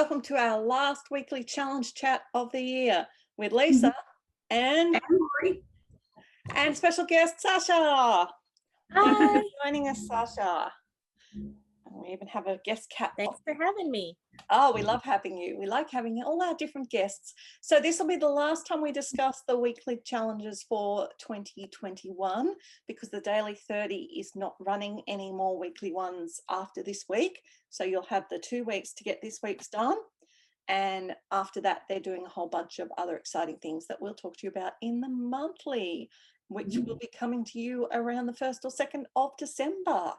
welcome to our last weekly challenge chat of the year with Lisa and special guest Sasha. Thank you for joining us, Sasha. We even have a guest cat. Thanks for having me. Oh, we love having you. We like having all our different guests. So this will be the last time we discuss the weekly challenges for 2021 because the Daily 30 is not running any more weekly ones after this week. So you'll have the 2 weeks to get this week's done. And after that, they're doing a whole bunch of other exciting things that we'll talk to you about in the monthly, which will be coming to you around the 1st or 2nd of December.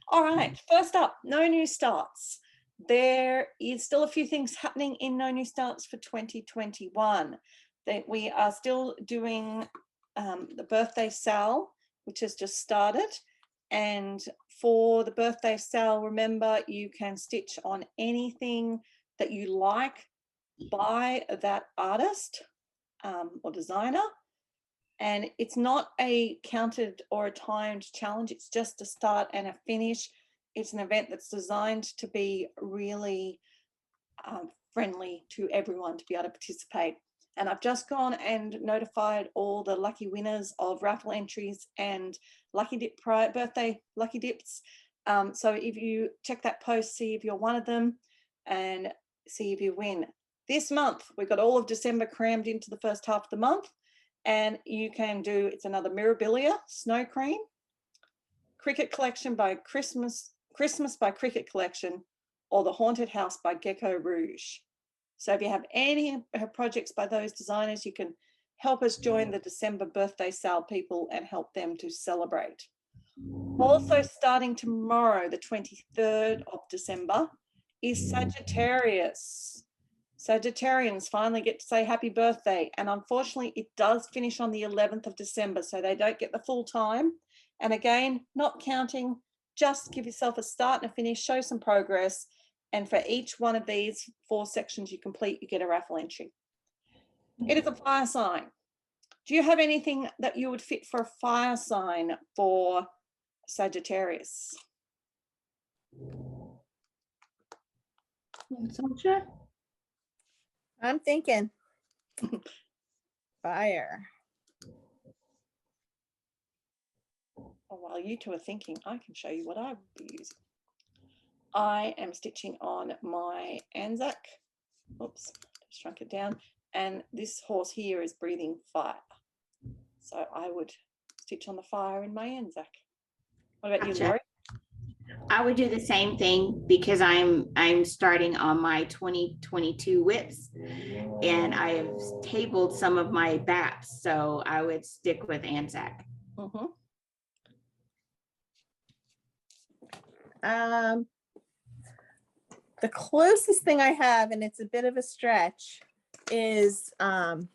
All right, first up, no new starts. There is still a few things happening in no new starts for 2021. That we are still doing the birthday sale, which has just started. And for the birthday sale, remember you can stitch on anything that you like by that artist or designer. And it's not a counted or a timed challenge. It's just a start and a finish. It's an event that's designed to be really friendly to everyone to be able to participate. And I've just gone and notified all the lucky winners of raffle entries and lucky dip birthday lucky dips. So if you check that post, see if you're one of them and see if you win. This month, we've got all of December crammed into the first half of the month. And you can do, it's another Mirabilia Snow Cream, Cricket Collection by Christmas by Cricket Collection, or the Haunted House by Gecko Rouge. So if you have any projects by those designers, you can help us join the December birthday sale people and help them to celebrate. Also starting tomorrow, the 23rd of December, is Sagittarius. Sagittarians finally get to say happy birthday, and unfortunately it does finish on the 11th of December, so they don't get the full time. And again, not counting, just give yourself a start and a finish, show some progress, and for each one of these 4 sections you complete, you get a raffle entry. It is a fire sign. Do you have anything that you would fit for a fire sign for Sagittarius? Sasha? I'm thinking fire. Well, while you two are thinking, I can show you what I would be using. I am stitching on my Anzac. Oops, just shrunk it down. And this horse here is breathing fire. So I would stitch on the fire in my Anzac. What about you, Laurie? I would do the same thing because I'm starting on my 2022 whips and I've tabled some of my BAPs, so I would stick with Anzac. The closest thing I have, and it's a bit of a stretch, is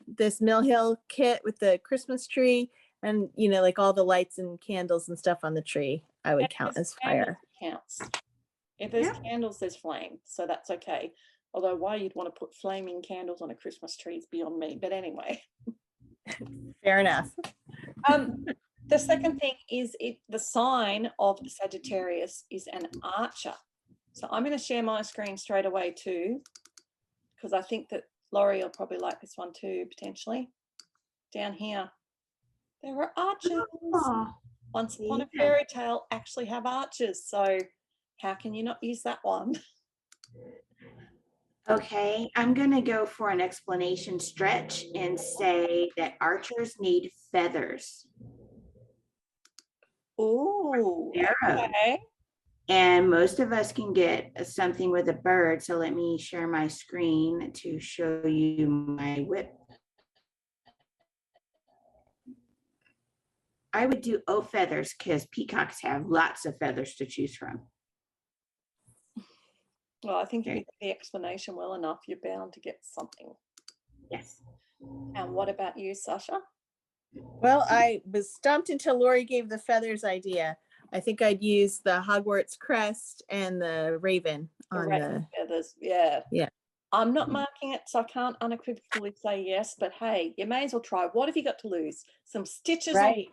this Mill Hill kit with the Christmas tree and, you know, like all the lights and candles and stuff on the tree. I would count as fire. Counts. If there's candles, there's flame, so that's okay. Although why you'd want to put flaming candles on a Christmas tree is beyond me, but anyway. Fair enough. The second thing is the sign of Sagittarius is an archer. So I'm going to share my screen straight away too, because I think that Laurie will probably like this one too, potentially. Down here, there are archers. Oh, Once Upon a Fairy Tale actually have archers, so how can you not use that one? okay, I'm going to go for an explanation stretch and say that archers need feathers. Oh, okay. And most of us can get something with a bird. So let me share my screen to show you my whip. I would do feathers because peacocks have lots of feathers to choose from. Well, I think if you get the explanation well enough, you're bound to get something. Yes. And what about you, Sasha? Well, I was stumped until Lori gave the feathers idea. I think I'd use the Hogwarts crest and the raven on the feathers. Yeah. Yeah. I'm not marking it, so I can't unequivocally say yes, but hey, you may as well try. What have you got to lose? Some stitches. Right.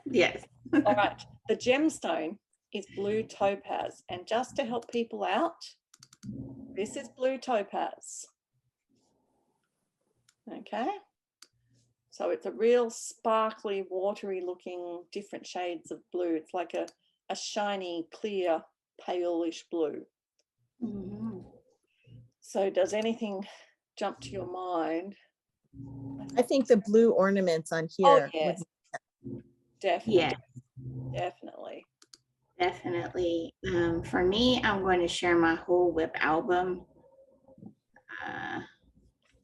Yes. All right. The gemstone is blue topaz. And just to help people out, This is blue topaz. Okay. So it's a real sparkly, watery looking, different shades of blue. It's like a shiny, clear, palish blue. Mhm. So does anything jump to your mind? I think the blue ornaments on Oh, here yes. would Definitely. Yeah, Definitely. definitely. For me, I'm going to share my whole whip album,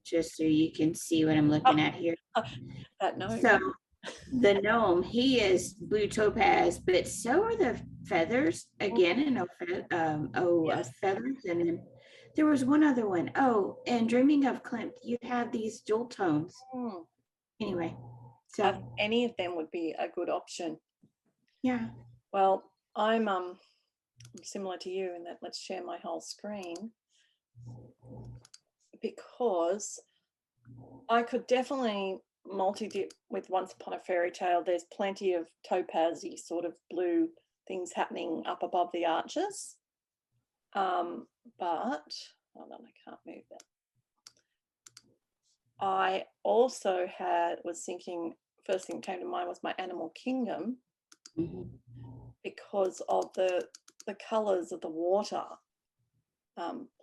just so you can see what I'm looking at here. That gnome. So the gnome, he is blue topaz, but so are the feathers again, and Yes. feathers, and then there was one other one. Oh, and Dreaming of Klimt, you have these jewel tones. Hmm. Anyway, I so think any of them would be a good option. yeah. Well, I'm similar to you in that let's share my whole screen, because I could definitely multi-dip with Once Upon a Fairy Tale. There's plenty of topazy sort of blue things happening up above the arches. But hold on, I can't move that. I also was thinking, first thing that came to mind was my Animal Kingdom, Mhm. because of the colors of the water,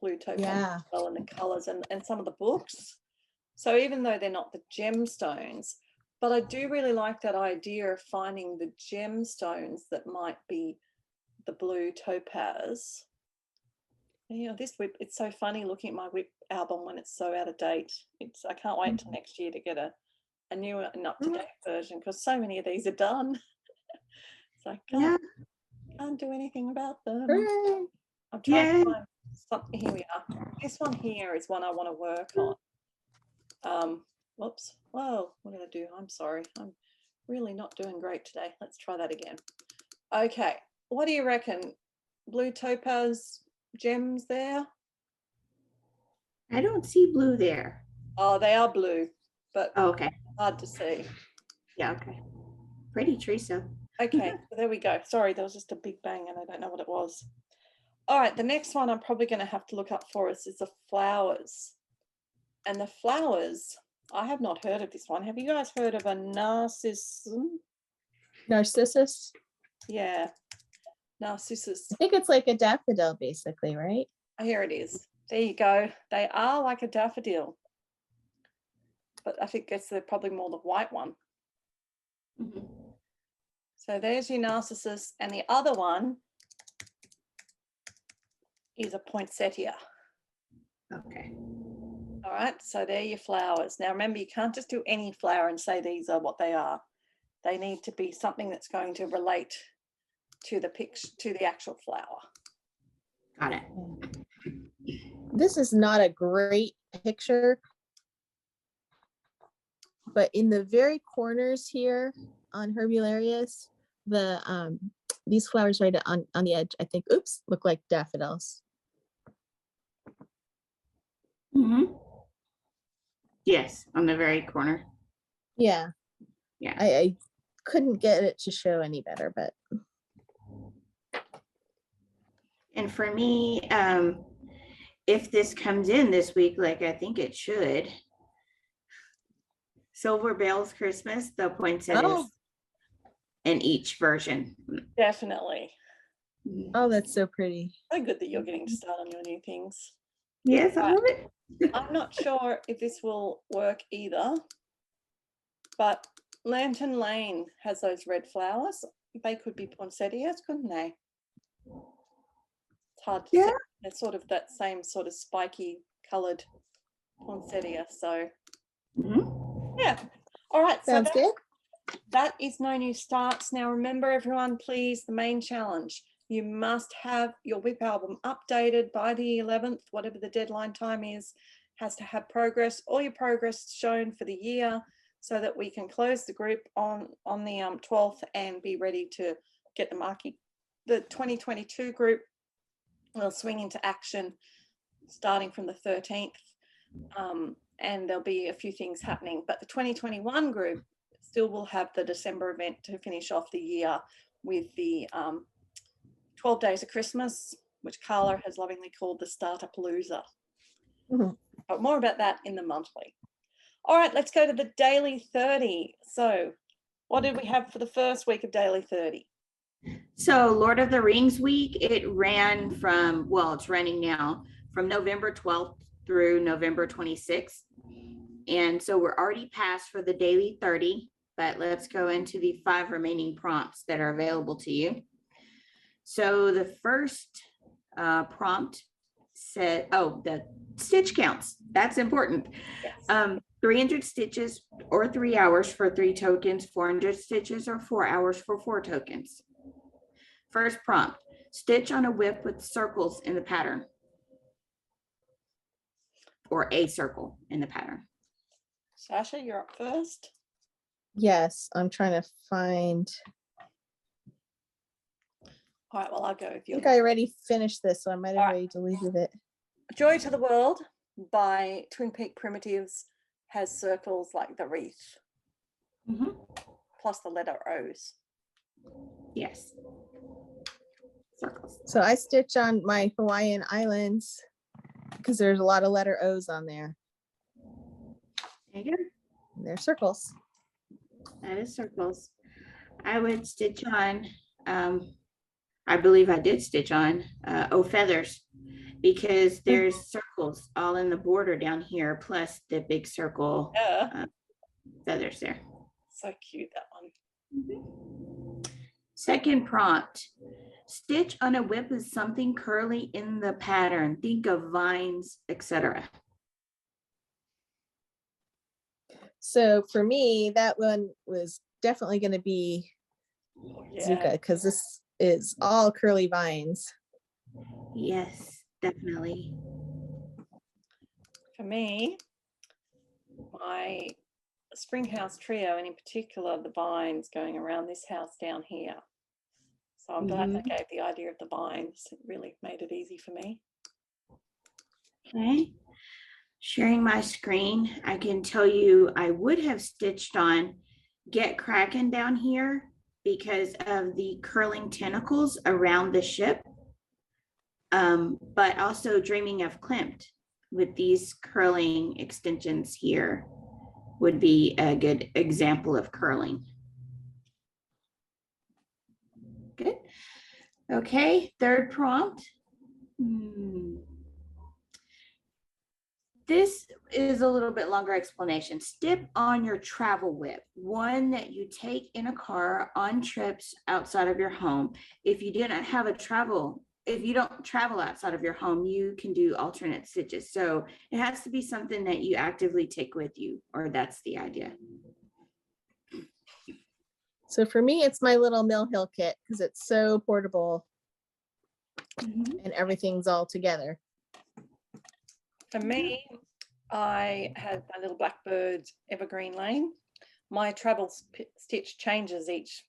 blue topaz, Yeah. well, and the colors and some of the books. So even though they're not the gemstones, but I do really like that idea of finding the gemstones that might be the blue topaz. You know, this whip, it's so funny looking at my whip album when it's so out of date. I can't wait till next year to get a new and up-to-date version, because so many of these are done. So I can't do anything about them. Hooray. I'm trying Yay. to find something. Here we are. This one here is one I want to work on. Whoops. Whoa, what did I do? I'm sorry. I'm really not doing great today. Let's try that again. Okay. What do you reckon? Blue topaz gems there? I don't see blue there. Oh, they are blue, but Oh, okay. hard to see. Yeah, okay. Pretty, Teresa. Okay, so there we go. Sorry, there was just a big bang and I don't know what it was. All right, the next one I'm probably going to have to look up for us is the flowers. And the flowers, I have not heard of this one. Have you guys heard of a narcissus? Narcissus. Yeah, narcissus. I think it's like a daffodil, basically, right? Oh, here it is. There you go. They are like a daffodil, but I think it's probably more the white one. Mhm. So there's your narcissus, and the other one is a poinsettia. Okay. All right, so they're your flowers. Now remember, you can't just do any flower and say these are what they are. They need to be something that's going to relate to the picture, to the actual flower. Got it. This is not a great picture, but in the very corners here on Herbularius, these flowers right on the edge, I think, oops, look like daffodils. Mm-hmm. Yes, on the very corner. Yeah. Yeah. I couldn't get it to show any better, but And for me, if this comes in this week, like I think it should, Silver Bells Christmas, the poinsettias in each version. Definitely. oh, that's so pretty. So good that you're getting to start on your new things. Yes, I love it. I'm not sure if this will work either, but Lantern Lane has those red flowers. They could be poinsettias, couldn't they? It's hard to Yeah. say. They're sort of that same sort of spiky coloured poinsettia. So Mhm. yeah. All right. Sounds good. That is no new starts. Now remember, everyone, please, the main challenge. You must have your WIP album updated by the 11th, whatever the deadline time is, has to have progress, all your progress shown for the year, so that we can close the group on the 12th and be ready to get the marking. The 2022 group will swing into action starting from the 13th, and there'll be a few things happening. But the 2021 group still will have the December event to finish off the year with the 12 Days of Christmas, which Carla has lovingly called the Starter Palooza. Mhm. But more about that in the monthly. All right, let's go to the daily 30. So what did we have for the first week of daily 30? So Lord of the Rings week, it ran from, well, it's running now from November 12th through November 26th. And so we're already past for the daily 30, but let's go into the 5 remaining prompts that are available to you. So the first prompt said, oh, the stitch counts. That's important. Yes. 300 stitches or 3 hours for 3 tokens, 400 stitches or 4 hours for 4 tokens. First prompt, stitch on a whip with circles in the pattern, or a circle in the pattern. Sasha, you're up first. Yes, I'm trying to find. All right, well, I'll go if I you. think I already finished this, so I might have Alright. already deleted it. Joy to the World by Twin Peak Primitives has circles like the wreath, plus the letter O's. Yes. Circles. So I stitch on my Hawaiian Islands because there's a lot of letter O's on there. There you go. And they're circles. That is circles. I would stitch on, I believe I did stitch on feathers, because there's circles all in the border down here, plus the big circle Yeah, feathers there. so cute, that one. Second prompt, stitch on a whip with something curly in the pattern. Think of vines, etc. So for me, that one was definitely going to be Oh, Zuka, yeah. because this is all curly vines. Yes, definitely. For me, my spring house trio, and in particular the vines going around this house down here. So I'm glad they gave the idea of the vines. It really made it easy for me. Okay. Sharing my screen, I can tell you I would have stitched on Get Kraken down here because of the curling tentacles around the ship. But also Dreaming of Klimt with these curling extensions here would be a good example of curling. Good. Okay, third prompt. This is a little bit longer explanation. Stitch on your travel whip, one that you take in a car on trips outside of your home. If you didn't have if you don't travel outside of your home, you can do alternate stitches. So it has to be something that you actively take with you, or that's the idea. So for me, it's my little Mill Hill kit because it's so portable and everything's all together. For me, I had my little Blackbird Evergreen Lane. My travel stitch changes each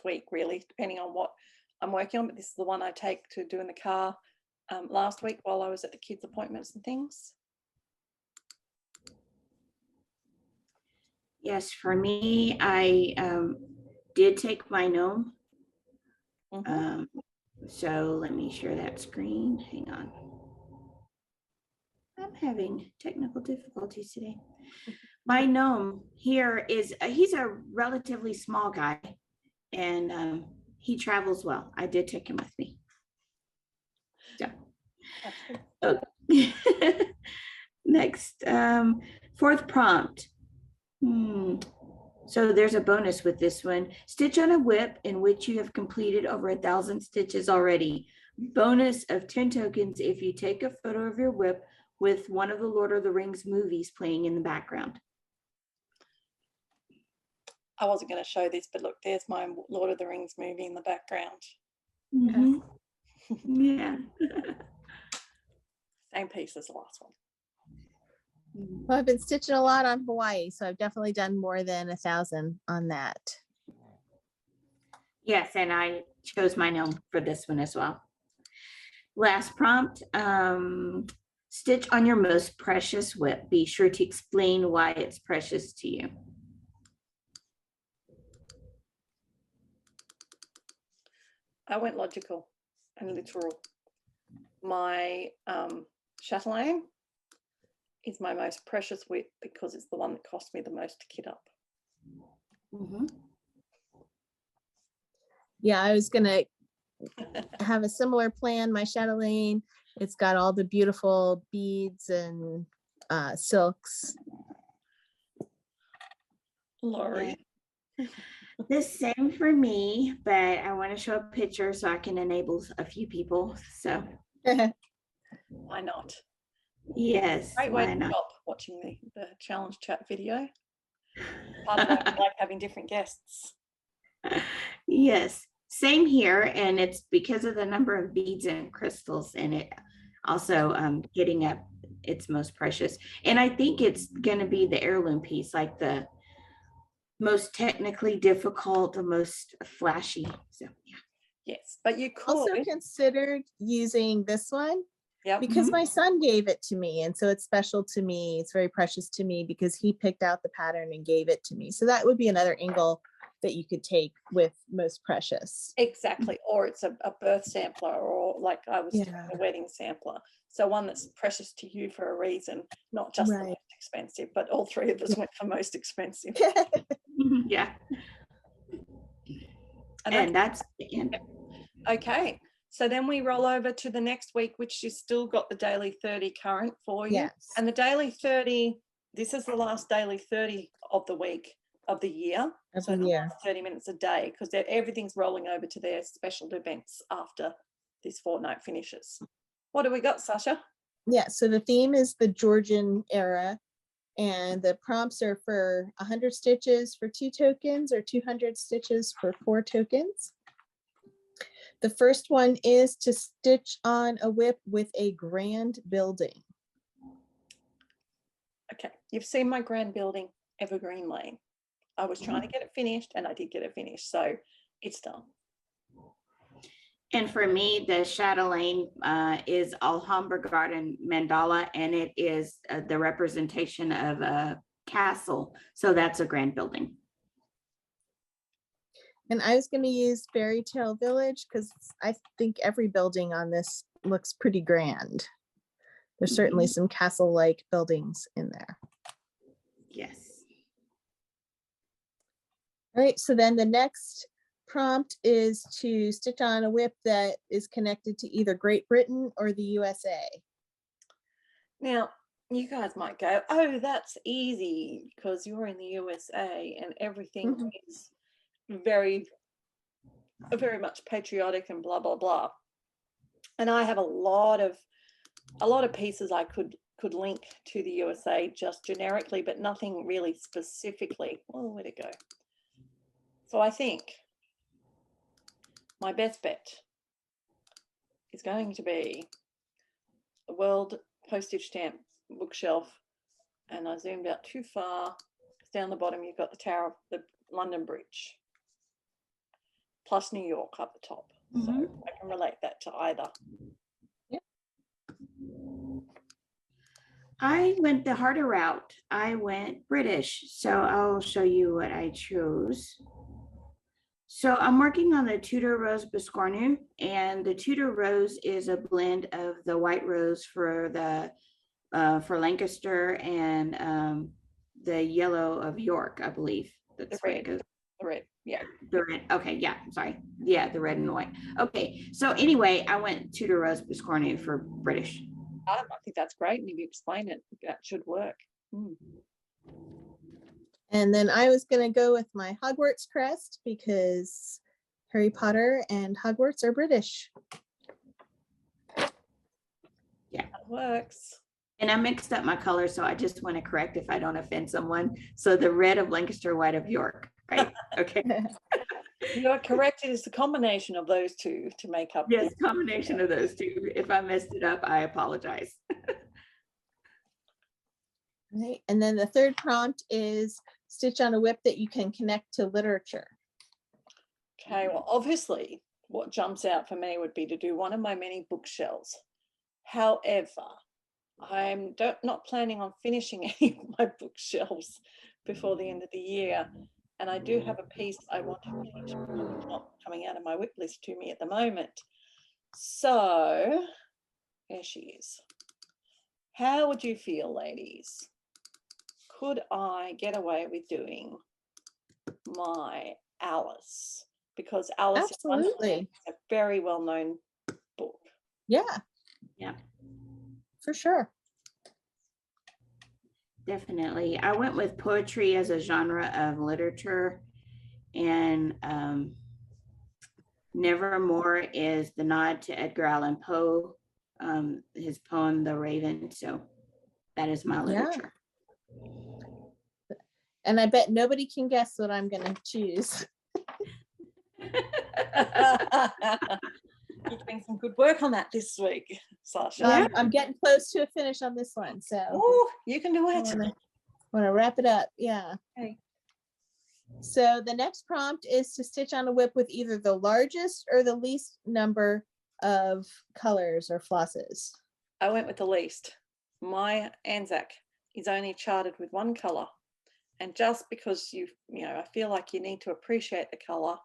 week, really, depending on what I'm working on, but this is the one I take to do in the car last week while I was at the kids' appointments and things. Yes, for me, I did take my gnome. So let me share that screen. Hang on. I'm having technical difficulties today. My gnome here is, he's a relatively small guy, and he travels well. I did take him with me. So, next, fourth prompt. So there's a bonus with this one. Stitch on a whip in which you have completed over 1,000 stitches already. Bonus of 10 tokens if you take a photo of your whip with one of the Lord of the Rings movies playing in the background. I wasn't going to show this, but look, there's my Lord of the Rings movie in the background. Yeah. Same piece as the last one. Well, I've been stitching a lot on Hawaii, so I've definitely done more than 1,000 on that. Yes, and I chose my gnome for this one as well. Last prompt, stitch on your most precious whip. Be sure to explain why it's precious to you. I went logical and literal. my chatelaine is my most precious whip because it's the one that cost me the most to kit up. Mhm. Yeah, I was gonna have a similar plan. My chatelaine, it's got all the beautiful beads and silks. Lori. The same for me, but I want to show a picture so I can enable a few people. So Why not? yes, Great way why to not? stop watching the challenge chat video. Part of why I like having different guests. Yes, same here. And it's because of the number of beads and crystals in it. Also, getting up its most precious. And I think it's going to be the heirloom piece, like the most technically difficult, the most flashy. So yeah. Yes, but you could. Also considered using this one Yep. because my son gave it to me, and so it's special to me. It's very precious to me because he picked out the pattern and gave it to me. So that would be another angle that you could take with most precious. Exactly. Or it's a birth sampler, or like I was doing Yeah. a wedding sampler. So one that's precious to you for a reason, not just the Right. most expensive, but all three of us went for most expensive. Yeah. And that's the end. okay. So then we roll over to the next week, which is still got the daily 30 current for you. Yes. And the daily 30, this is the last daily 30 of the week of the year. Of So the year. 30 minutes a day, because everything's rolling over to their special events after this fortnight finishes. What do we got, Sasha? Yeah, so the theme is the Georgian era, and the prompts are for 100 stitches for 2 tokens or 200 stitches for 4 tokens. The first one is to stitch on a whip with a grand building. Okay, you've seen my grand building, Evergreen Lane. I was trying to get it finished, and I did get it finished, so it's done. And for me, the chatelaine is Alhambra Garden mandala, and it is the representation of a castle. So that's a grand building. And I was going to use Fairy Tale Village because I think every building on this looks pretty grand. There's certainly some castle-like buildings in there. Yes. All right, so then the next prompt is to stitch on a whip that is connected to either Great Britain or the USA. Now, you guys might go, oh, that's easy because you're in the USA and everything is very, very much patriotic and blah, blah, blah. And I have a lot of pieces I could link to the USA just generically, but nothing really specifically. Oh, where'd it go? So I think my best bet is going to be the World Postage Stamp bookshelf, and I zoomed out too far. Down the bottom, you've got the Tower of the London Bridge, plus New York up the top. So I can relate that to either. Yep. I went the harder route. I went British. So I'll show you what I chose. So I'm working on the Tudor Rose Biscornu, and the Tudor Rose is a blend of the white rose for the for Lancaster and the yellow of York, I believe. That's The where it goes. The red, yeah. The red. Okay, yeah. Sorry. Yeah, the red and white. Okay. So anyway, I went Tudor Rose Biscornu for British. I think that's great. And if you explain it, that should work. And then I was going to go with my Hogwarts crest because Harry Potter and Hogwarts are British. Yeah, that works. And I mixed up my colors, so I just want to correct if I don't offend someone. So the red of Lancaster, white of York, right? Okay. You are correct. It is the combination of those two to make up. Yes, combination of those two. If I messed it up, I apologize. Right. And then the third prompt is stitch on a whip that you can connect to literature. Okay, well, obviously, what jumps out for me would be to do one of my many bookshelves. However, I'm not planning on finishing any of my bookshelves before the end of the year. And I do have a piece I want to finish, not coming out of my whip list to me at the moment. So Here she is. How would you feel, ladies? Could I get away with doing my Alice? Because Alice in Wonderland Absolutely. is a very well-known book. Yeah, Yeah, for sure. definitely. I went with poetry as a genre of literature, and Nevermore is the nod to Edgar Allan Poe, his poem The Raven. So that is my Yeah. literature. And I bet nobody can guess what I'm going to choose. You're doing some good work on that this week, Sasha. Yeah. I'm getting close to a finish on this one, so Oh, you can do I it. want to wrap it up. Yeah. Okay. So the next prompt is to stitch on a whip with either the largest or the least number of colors or flosses. I went with the least. My Anzac is only charted with one color, and just because I feel like you need to appreciate the color,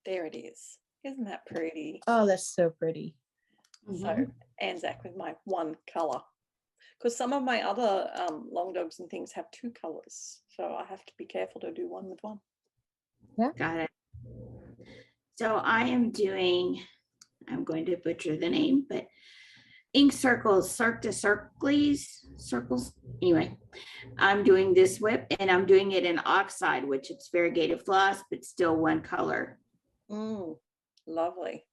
there it is. Isn't that pretty? Oh, that's so pretty. So Anzac with my one color, because some of my other long dogs and things have two colors, so I have to be careful to do one with one. Got it. So I'm going to butcher the name, but ink circles, circles. Anyway, I'm doing this whip, and I'm doing it in oxide, which it's variegated floss, but still one color. Lovely.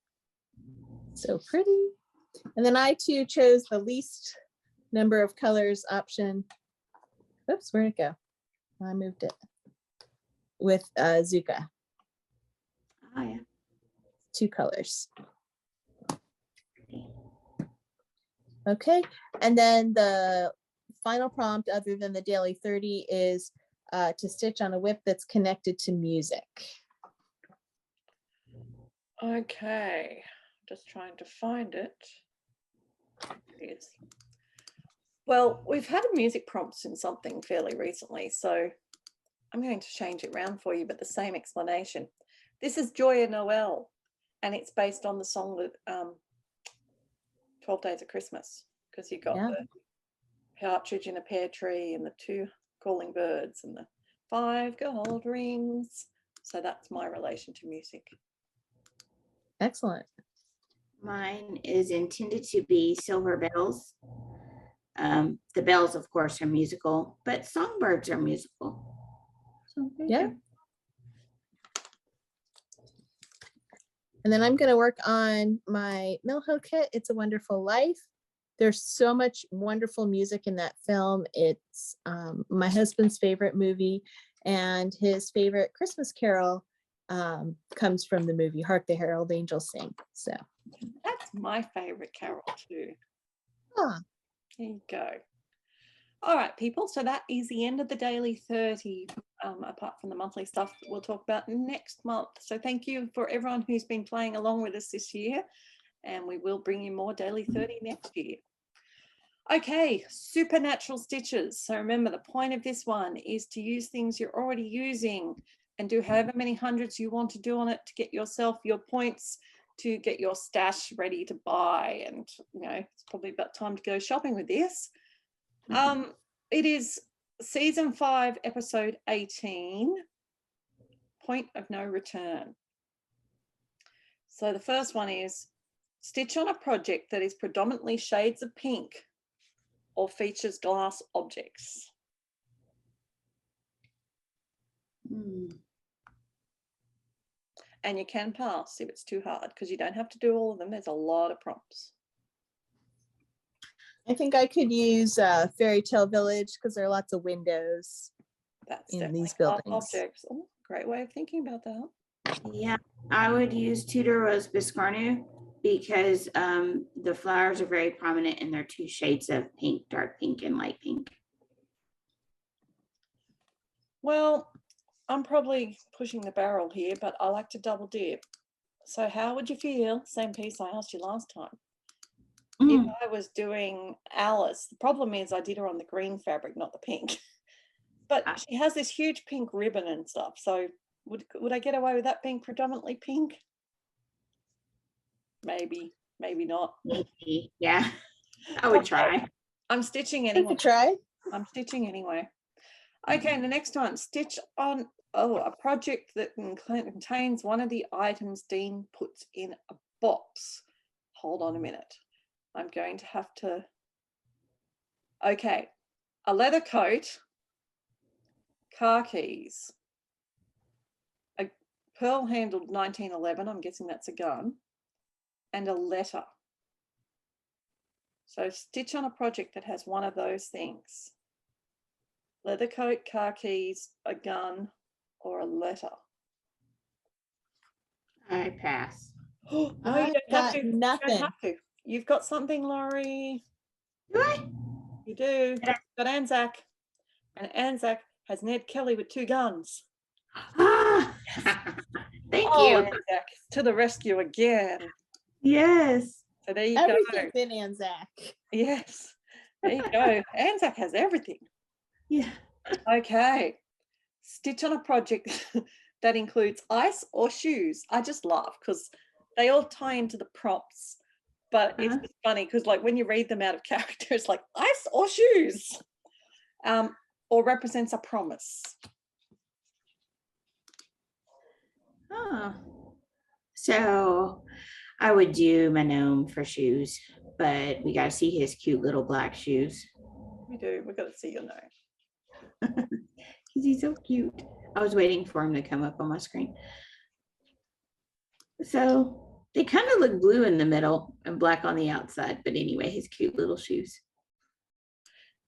So pretty. And then I too chose the least number of colors option. Oops, where'd it go? I moved it. With Zuka. Oh yeah. 2 colors. Okay, and then the final prompt, other than the daily 30, is to stitch on a whip that's connected to music. Okay, just trying to find it. Yes. Well, we've had a music prompts in something fairly recently, so I'm going to change it around for you, but the same explanation. This is Joyeux Noel, and it's based on the song that 12 Days of Christmas, because you got the partridge in a pear tree and the 2 calling birds and the 5 gold rings. So that's my relation to music. Excellent. Mine is intended to be silver bells. The bells, of course, are musical, but songbirds are musical. So yeah. And then I'm going to work on my Mill Hill kit. It's a Wonderful Life. There's so much wonderful music in that film. It's my husband's favorite movie, and his favorite Christmas carol comes from the movie Hark the Herald Angels Sing. So that's my favorite carol too. Ah. There you go. All right, people. So that is the end of the daily 30, apart from the monthly stuff that we'll talk about next month. So thank you for everyone who's been playing along with us this year, and we will bring you more daily 30 next year. Okay, supernatural stitches. So remember, the point of this one is to use things you're already using and do however many hundreds you want to do on it to get yourself your points to get your stash ready to buy. And it's probably about time to go shopping with this. It is season 5, episode 18, Point of No Return. So the first one is stitch on a project that is predominantly shades of pink or features glass objects. And you can pass if it's too hard, because you don't have to do all of them. There's a lot of prompts. I think I could use Fairy Tale Village because there are lots of windows. That's in definitely these glass buildings. objects. Oh, great way of thinking about that. Yeah, I would use Tudor Rose Biscarnu because the flowers are very prominent and they're 2 shades of pink, dark pink and light pink. Well, I'm probably pushing the barrel here, but I like to double dip. So how would you feel? Same piece I asked you last time. If I was doing Alice, the problem is I did her on the green fabric, not the pink. But she has this huge pink ribbon and stuff. So would I get away with that being predominantly pink? Maybe. maybe not. Maybe. Yeah, I would try. I'm stitching You anyway. could try. I'm stitching anyway. Okay, the next one, stitch on a project that contains one of the items Dean puts in a box. Hold on a minute. I'm going to have to. Okay, a leather coat, car keys, a pearl handled 1911. I'm guessing that's a gun, and a letter. So stitch on a project that has one of those things. Leather coat, car keys, a gun, or a letter. I pass. No, you I've don't have got to. You nothing. don't have to. You've got something, Laurie. Do I? You do. Did I- You've got Anzac. And Anzac has Ned Kelly with 2 guns. Ah, thank Oh, you. Anzac to the rescue again. Yes. So there you Everything's go. in Anzac. Yes. There you go. Anzac has everything. Yeah. Okay. Stitch on a project that includes ice or shoes. I just laugh because they all tie into the prompts, but it's just funny because like when you read them out of character, it's like ice or shoes, or represents a promise. Oh. So I would do my gnome for shoes, but we got to see his cute little black shoes. We do. We've got to see your nose. Because he's so cute. I was waiting for him to come up on my screen. So they kind of look blue in the middle and black on the outside. But anyway, his cute little shoes.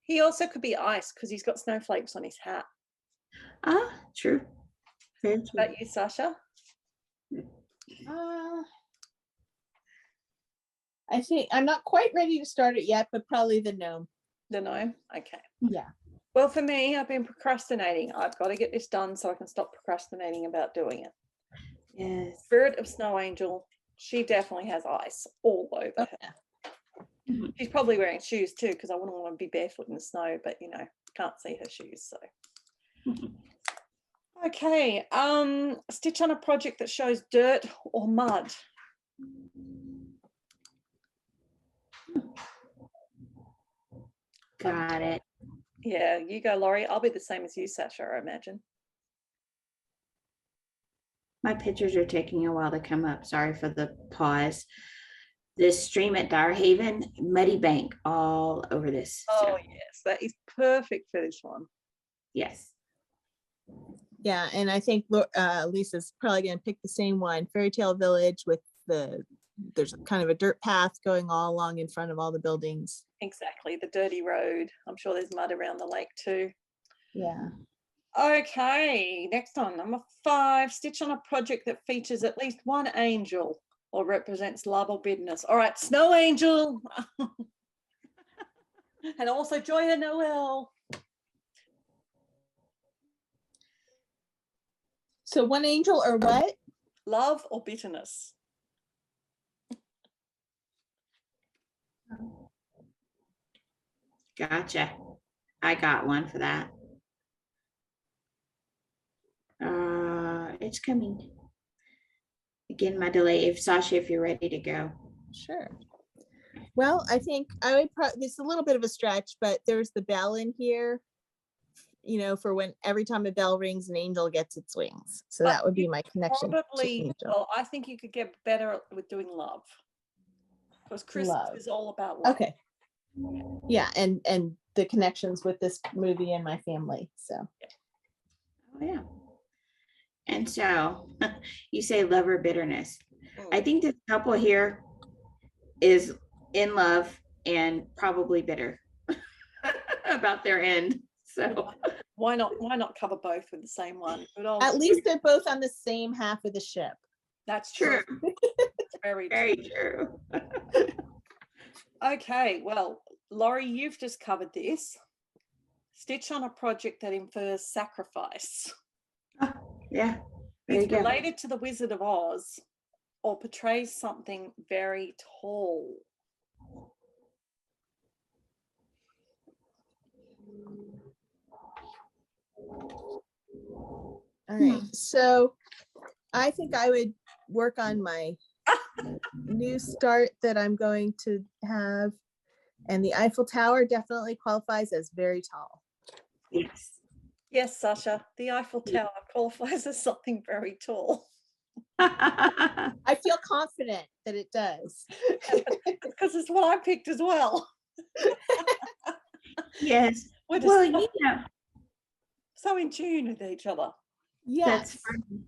He also could be ice because he's got snowflakes on his hat. Ah, true. Very What true. about you, Sasha? I think I'm not quite ready to start it yet, but probably the gnome. The gnome? Okay. Yeah. Well, for me, I've been procrastinating. I've got to get this done so I can stop procrastinating about doing it. Yes. Spirit of Snow Angel, she definitely has ice all over her. Mhm. She's probably wearing shoes too because I wouldn't want to be barefoot in the snow, but you know, can't see her shoes. So okay, stitch on a project that shows dirt or mud. Got it. Yeah, you go, Laurie. I'll be the same as you, Sasha, I imagine. My pictures are taking a while to come up. Sorry for the pause. This stream at Darhaven, muddy bank all over this. Oh So, yes, that is perfect for this one. yes. Yeah, and I think Lisa's probably going to pick the same one, Fairy Tale Village, with there's kind of a dirt path going all along in front of all the buildings. Exactly, the dirty road. I'm sure there's mud around the lake too. Yeah. Okay, next one, number 5, stitch on a project that features at least one angel or represents love or bitterness. All right, Snow Angel. And also Joy and Noel. So one angel or what? Love or bitterness. Gotcha. I got one for that. It's coming. Again, my delay. If Sasha, if you're ready to go. Sure. Well, I think I would probably, it's a little bit of a stretch, but there's the bell in here, you know, for when every time a bell rings, an angel gets its wings. So But that would be you my connection to Probably, angel. well, I think you could get better with doing love. Because Christmas Love. is all about love. Okay. Yeah, and the connections with this movie and my family. So Oh, yeah. And so you say love or bitterness. I think this couple here is in love and probably bitter about their end. So Why not cover both with the same one? Good old at least they're both on the same half of the ship. That's true. true. That's very true. Very true. Okay, well, Laurie, you've just covered this. Stitch on a project that infers sacrifice. Oh, yeah. There you It's go. related to the Wizard of Oz or portrays something very tall. All right. So I think I would work on my new start that I'm going to have. And the Eiffel Tower definitely qualifies as very tall. Yes. Yes, Sasha, the Eiffel Tower qualifies as something very tall. I feel confident that it does. Because it's what I picked as well. Yes. We're Well, just you know, so in tune with each other. that's Yes. funny.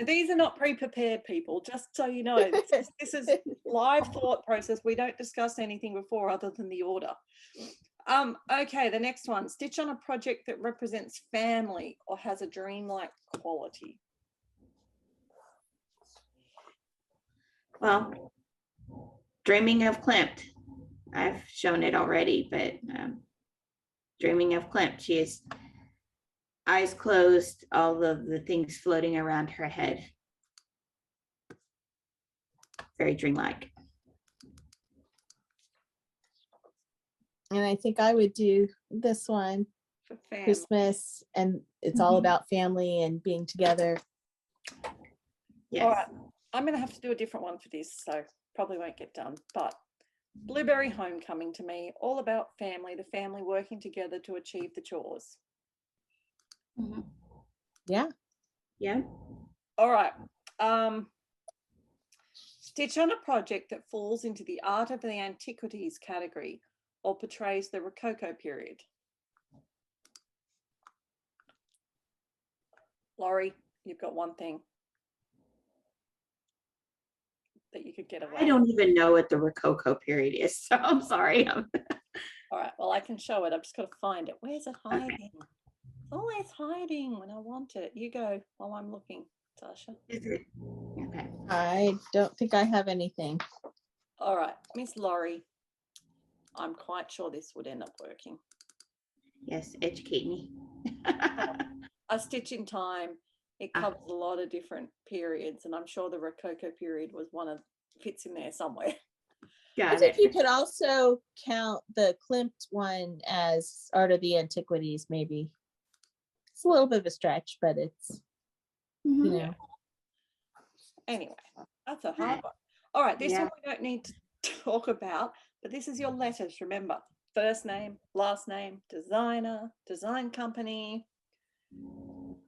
These are not pre-prepared, people, just so you know. This is live thought process. We don't discuss anything before other than the order. Okay, the next one. Stitch on a project that represents family or has a dreamlike quality. Well, Dreaming of Klimt. I've shown it already, but Dreaming of Klimt. She is eyes closed, all of the things floating around her head. Very dreamlike. And I think I would do this one, For family. Christmas, and it's all Mhm. about family and being together. Yes. All right, I'm going to have to do a different one for this, so probably won't get done. But Blueberry Homecoming, to me, all about family, the family working together to achieve the chores. Mhm. Yeah. Yeah. All right. Stitch on a project that falls into the art of the antiquities category or portrays the Rococo period. Laurie, you've got one thing that you could get away. I don't even know what the Rococo period is, so I'm sorry. All right, well, I can show it. I've just got to find it. Where's it hiding? It's always hiding when I want it. You go while I'm looking, Tasha. Is it? Okay. I don't think I have anything. All right, Miss Laurie, I'm quite sure this would end up working. Yes, educate me. A Stitch in Time, it covers a lot of different periods, and I'm sure the Rococo period was one of fits in there somewhere. I Got think it. you could also count the Klimt one as art of the antiquities, maybe. It's a little bit of a stretch, but it's, you Mhm. know. Anyway, that's a hard one. All right, this Yeah. one we don't need to talk about, but this is your letters, remember. First name, last name, designer, design company.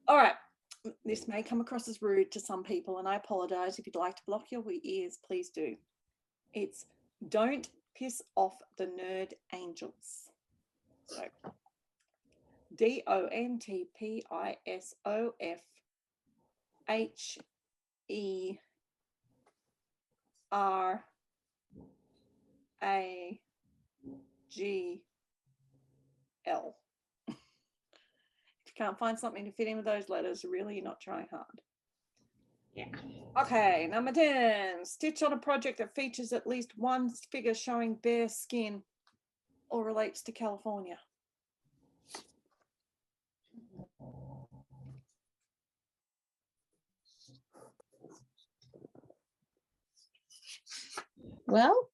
All right, this may come across as rude to some people, and I apologize. If you'd like to block your ears, please do. It's don't piss off the nerd angels. So DONTPISOFHERAGL. If you can't find something to fit in with those letters, really, you're not trying hard. Yeah. Okay, number 10. Stitch on a project that features at least one figure showing bare skin or relates to California. Well,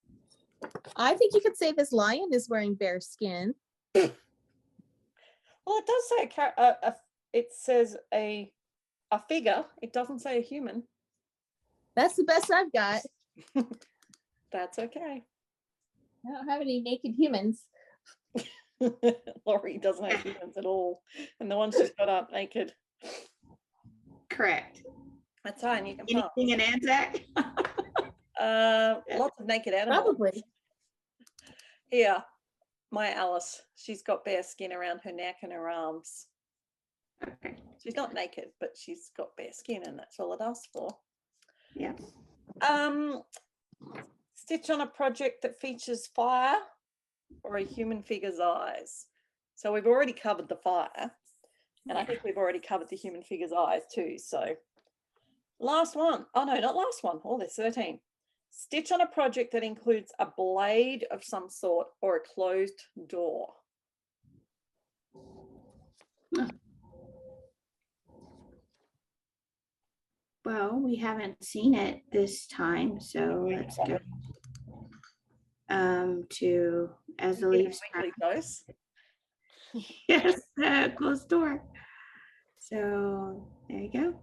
I think you could say this lion is wearing bare skin. Well, it does say it says a figure. It doesn't say a human. That's the best I've got. That's okay. I don't have any naked humans. Laurie doesn't have humans at all, and the ones she's got up naked. Correct. That's fine. You can pass. Anything in Anzac? Lots of naked animals. Probably. Here, my Alice. She's got bare skin around her neck and her arms. Okay. She's not naked, but she's got bare skin, and that's all it asks for. Yeah. Stitch on a project that features fire or a human figure's eyes. So we've already covered the fire, and I think we've already covered the human figure's eyes too. So last one. Oh no, not last one. Oh, there's 13. Stitch on a project that includes a blade of some sort or a closed door. Well, we haven't seen it this time, so let's go to as the leaves Weekly dose. yes, closed door. So there you go.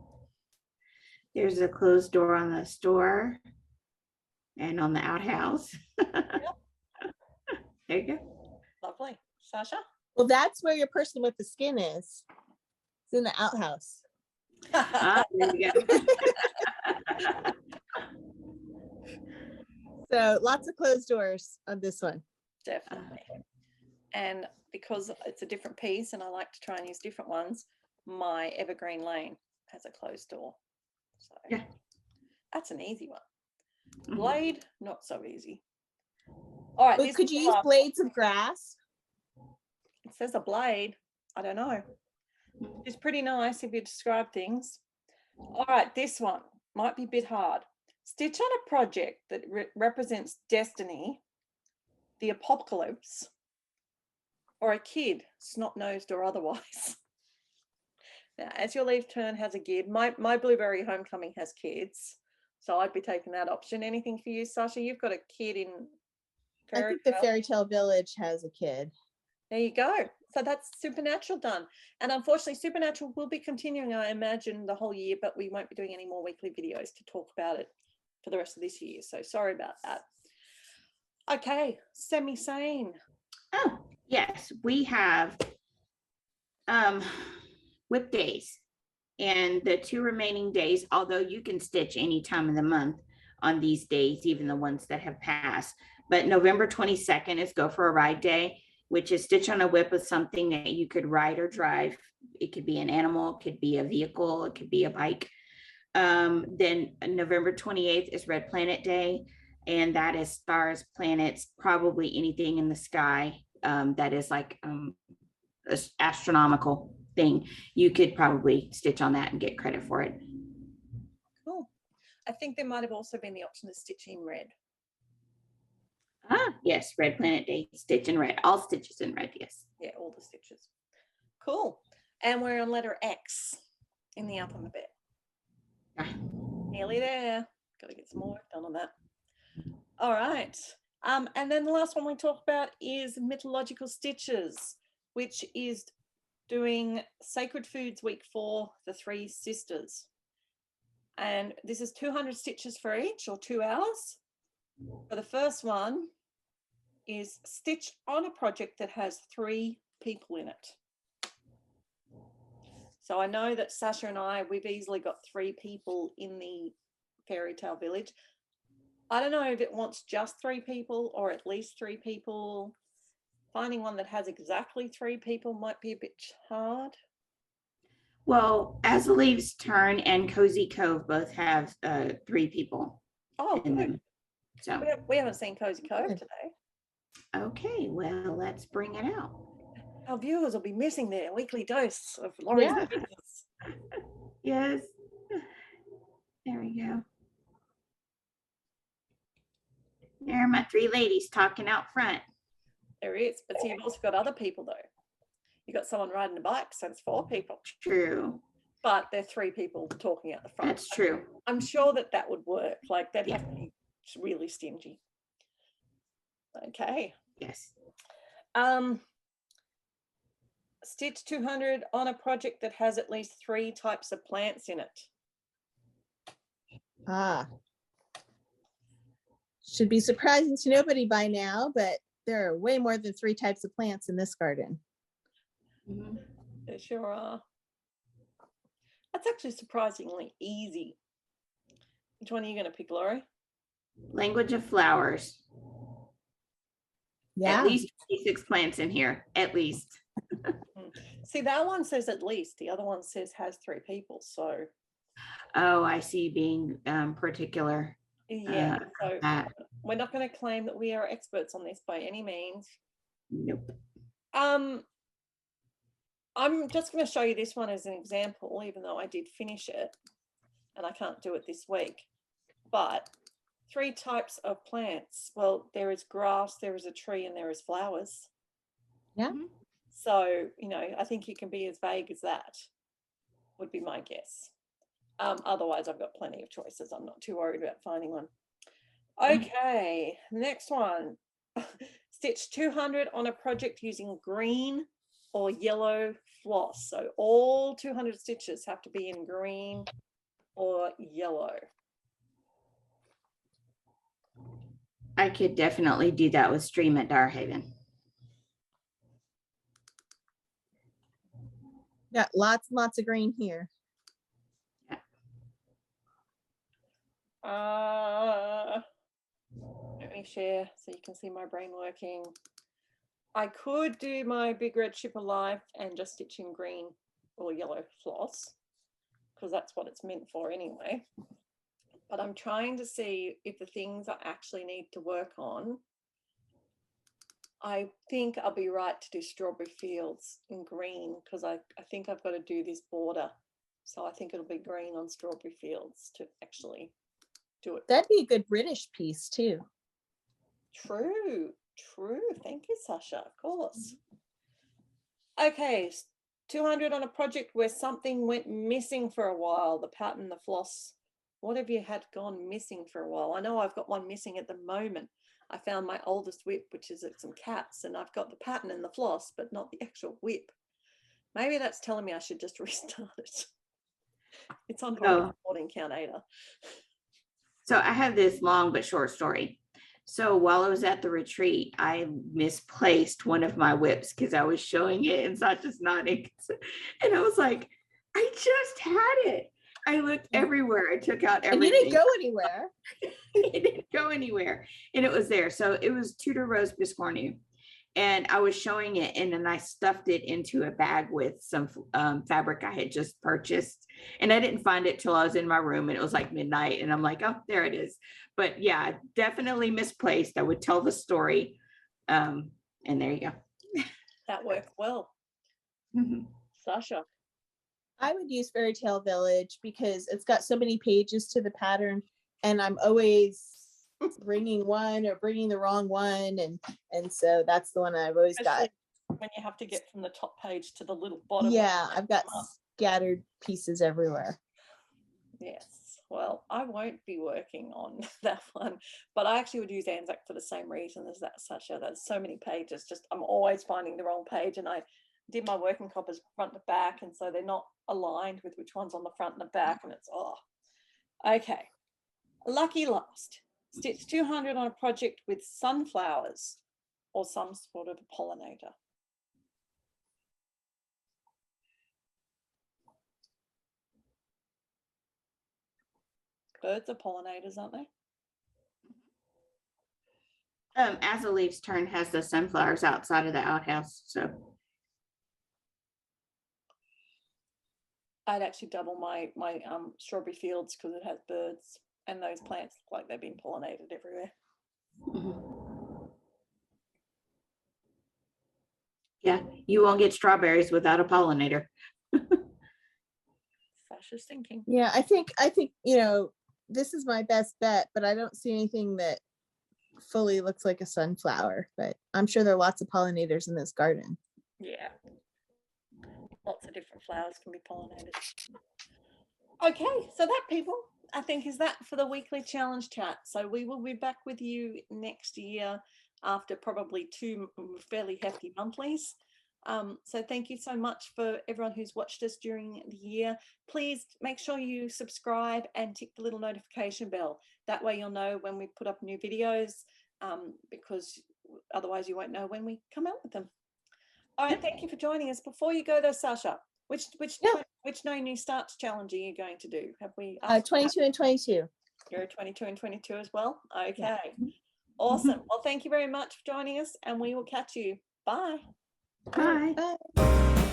There's a closed door on the store. and on the outhouse. There you go. Lovely. Sasha? Well, that's where your person with the skin is. It's in the outhouse. Ah, there you go. So lots of closed doors on this one. Definitely. And because it's a different piece and I like to try and use different ones, my Evergreen Lane has a closed door. So Yeah. that's an easy one. Mhm. Blade, not so easy. All right. But This could is you the use last blades one. of grass? It says a blade. I don't know. It's pretty nice if you describe things. All right, this one might be a bit hard. Stitch on a project that represents destiny, the apocalypse, or a kid, snot-nosed or otherwise. Now, as your leaf turn has a kid, my Blueberry Homecoming has kids, so I'd be taking that option. Anything for you, Sasha? You've got a kid in I think the Fairy Tale Village has a kid. There you go. So that's Supernatural done. And unfortunately, Supernatural will be continuing, I imagine, the whole year, but we won't be doing any more weekly videos to talk about it for the rest of this year. So sorry about that. Okay, Semisane. Oh, yes, we have whip days. And the 2 remaining days, although you can stitch any time of the month on these days, even the ones that have passed. But November 22nd is Go for a Ride Day, which is stitch on a whip with something that you could ride or drive. It could be an animal, it could be a vehicle, it could be a bike. Then November 28th is Red Planet Day, and that is stars, planets, probably anything in the sky that is like an astronomical thing. You could probably stitch on that and get credit for it. Cool. I think there might have also been the option to stitch in red. Ah, yes, Red Planet Day, stitch in red, all stitches in red, yes. Yeah, all the stitches. Cool. And we're on letter X in the alphabet. Nearly there. Got to get some more work done on that. All right. And then the last one we talk about is Mythological Stitchers, which is doing Sacred Foods Week for the 3 sisters. And this is 200 stitches for each, or 2 hours. For the first one is stitch on a project that has 3 people in it. So I know that Sasha and I, we've easily got 3 people in the Fairy Tale Village. I don't know if it wants just 3 people or at least 3 people. Finding one that has exactly 3 people might be a bit hard. Well, As the Leaves Turn and Cozy Cove both have 3 people Oh, in good. them. So We haven't seen Cozy Cove Good. today. okay, well, let's bring it out. Our viewers will be missing their weekly dose of Laurie's Yeah. business. Yes. There we go. There are my 3 ladies talking out front. There is, but see, you've also got other people though. You've got someone riding a bike, so it's 4 people. True. But they're 3 people talking out the front. That's true. I'm sure that would work. Like they'd Yeah. have to be really stingy. Okay. Yes. Stitch 200 on a project that has at least 3 types of plants in it. Ah. Should be surprising to nobody by now, but there are way more than 3 types of plants in this garden. Mhm. There sure are. That's actually surprisingly easy. Which one are you going to pick, Laurie? Language of Flowers. Yeah. At least 26 plants in here, at least. See, that one says at least. The other one says has 3 people. So Oh, I see, being particular. yeah. So That. we're not going to claim that we are experts on this by any means. Nope. I'm just going to show you this one as an example, even though I did finish it and I can't do it this week. But 3 types of plants. Well, there is grass, there is a tree, and there is flowers. Yeah. So, you know, I think you can be as vague as that, would be my guess. Otherwise, I've got plenty of choices. I'm not too worried about finding one. Okay, next one. Stitch 200 on a project using green or yellow floss. So all 200 stitches have to be in green or yellow. I could definitely do that with Stream at Darhaven. Got lots and lots of green here. Let me share so you can see my brain working. I could do my big red ship of life and just stitch in green or yellow floss, because that's what it's meant for anyway. But I'm trying to see if the things I actually need to work on, I think I'll be right to do Strawberry Fields in green, because I think I've got to do this border. So I think it'll be green on Strawberry Fields to actually do it. That'd be a good British piece too. True. Thank you, Sasha. Of course. Okay, 200 on a project where something went missing for a while. The pattern, the floss. What have you had gone missing for a while? I know I've got one missing at the moment. I found my oldest whip, which is some cats, and I've got the pattern and the floss, but not the actual whip. Maybe that's telling me I should just restart it. It's on holding count Ada. So I have this long but short story. So while I was at the retreat, I misplaced one of my whips because I was showing it and Sasha's nodding. And I was like, I just had it. I looked everywhere. I took out everything. And you didn't go anywhere. It didn't go anywhere. And it was there. So it was Tudor Rose Biscornu. And I was showing it, and then I stuffed it into a bag with some fabric I had just purchased. And I didn't find it till I was in my room, and it was like midnight. And I'm like, oh, there it is. But yeah, definitely misplaced. I would tell the story. And there you go. That worked well. Sasha. I would use Fairy Tale Village because it's got so many pages to the pattern, and I'm always bringing one or bringing the wrong one, and so that's the one I've always got. When you have to get from the top page to the little bottom. Yeah, I've got scattered pieces everywhere. Yes. Well, I won't be working on that one, but I actually would use Anzac for the same reason as that, Sasha. There's so many pages. Just I'm always finding the wrong page, and I did my working copies front to back, and so they're not aligned with which one's on the front and the back, and it's okay. Lucky last. Stitch 200 on a project with sunflowers or some sort of a pollinator. Birds are pollinators, aren't they? As a Leaf's Turn has the sunflowers outside of the outhouse, so I'd actually double my Strawberry Fields because it has birds, and those plants look like they've been pollinated everywhere. Yeah, you won't get strawberries without a pollinator. Sasha's thinking. Yeah, I think this is my best bet, but I don't see anything that fully looks like a sunflower, but I'm sure there are lots of pollinators in this garden. Yeah. Lots of different flowers can be pollinated. Okay, so that, people, I think is that for the weekly challenge chat. So we will be back with you next year after probably 2 fairly hefty monthlies. So thank you so much for everyone who's watched us during the year. Please make sure you subscribe and tick the little notification bell. That way you'll know when we put up new videos, because otherwise you won't know when we come out with them. All right, thank you for joining us. Before you go though, Sasha, which No New Starts challenge are you going to do? Have we 22 and 22. You're 22 and 22 as well? Okay. Yeah. Awesome. Well, thank you very much for joining us, and we will catch you. Bye. Bye. Bye.